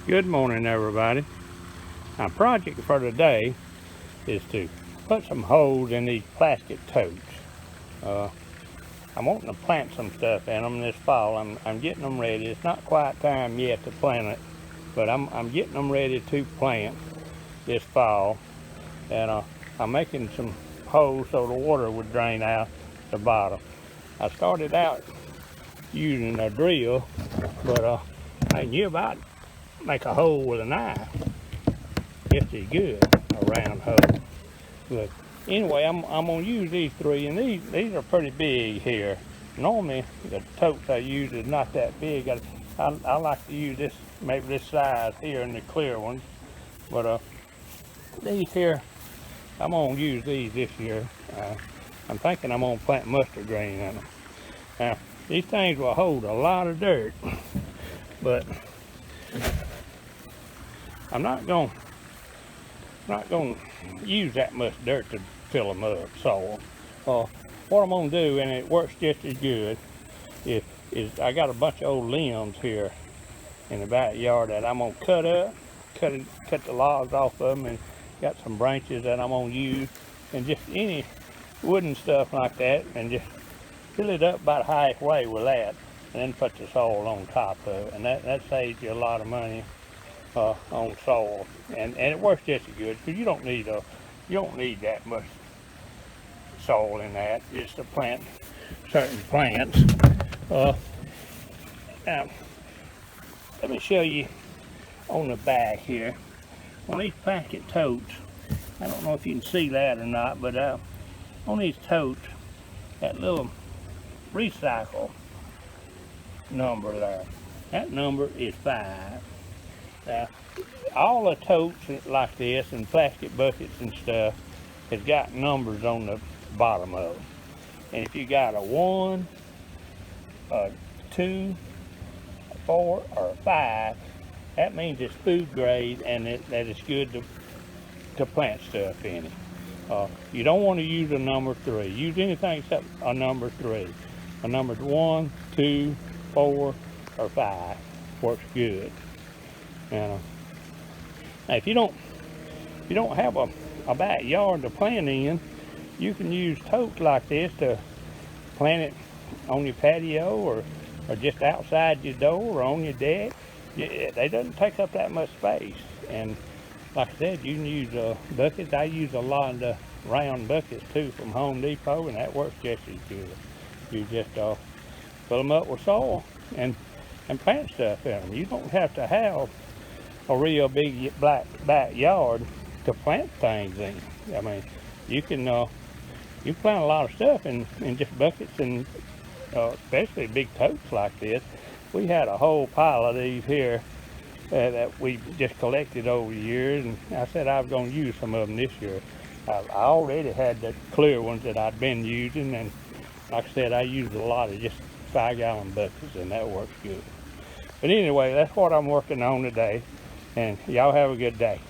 Good morning, everybody. Our project for today is to put some holes in these plastic totes. I'm wanting to plant some stuff in them this fall. I'm getting them ready. It's not quite time yet to plant it, but I'm getting them ready to plant this fall. And I'm making some holes so the water would drain out the bottom. I started out using a drill, but I knew about make a hole with a knife just as good, a round hole. But anyway, I'm gonna use these three, and these are pretty big here. Normally the totes I use is not that big. I like to use this, maybe this size here in the clear ones, but these here, I'm gonna use these this year. I'm thinking I'm gonna plant mustard green in them. Now these things will hold a lot of dirt, but I'm not gonna use that much dirt to fill them up, soil. What I'm gonna do, and it works just as good, is I got a bunch of old limbs here in the backyard that I'm gonna cut up, cut the logs off of them, and got some branches that I'm gonna use, and just any wooden stuff like that, and just fill it up about halfway with that, and then put the soil on top of it, and that saves you a lot of money on soil, and it works just as good, because you don't need that much soil in that just to plant certain plants. Now let me show you on the back here on these plastic totes. I don't know if you can see that or not, but on these totes, that little recycle number there, that number is 5. Now, all the totes like this and plastic buckets and stuff has got numbers on the bottom of them. And if you got a 1, a 2, a 4, or a 5, that means it's food grade and that it's good to plant stuff in it. You don't want to use a number 3. Use anything except a number 3. A number 1, 2, 4, or 5 works good. Now if you don't have a backyard to plant in, you can use totes like this to plant it on your patio or just outside your door or on your deck. They doesn't take up that much space. And like I said, you can use buckets. I use a lot of the round buckets too from Home Depot, and that works just as good. You just fill them up with soil and plant stuff in them. You don't have to have a real big black backyard to plant things in. I mean, you can plant a lot of stuff in just buckets, and especially big totes like this. We had a whole pile of these here that we just collected over the years, and I said I was going to use some of them this year. I already had the clear ones that I'd been using, and like I said, I used a lot of just 5-gallon buckets, and that works good. But anyway, that's what I'm working on today, and y'all have a good day.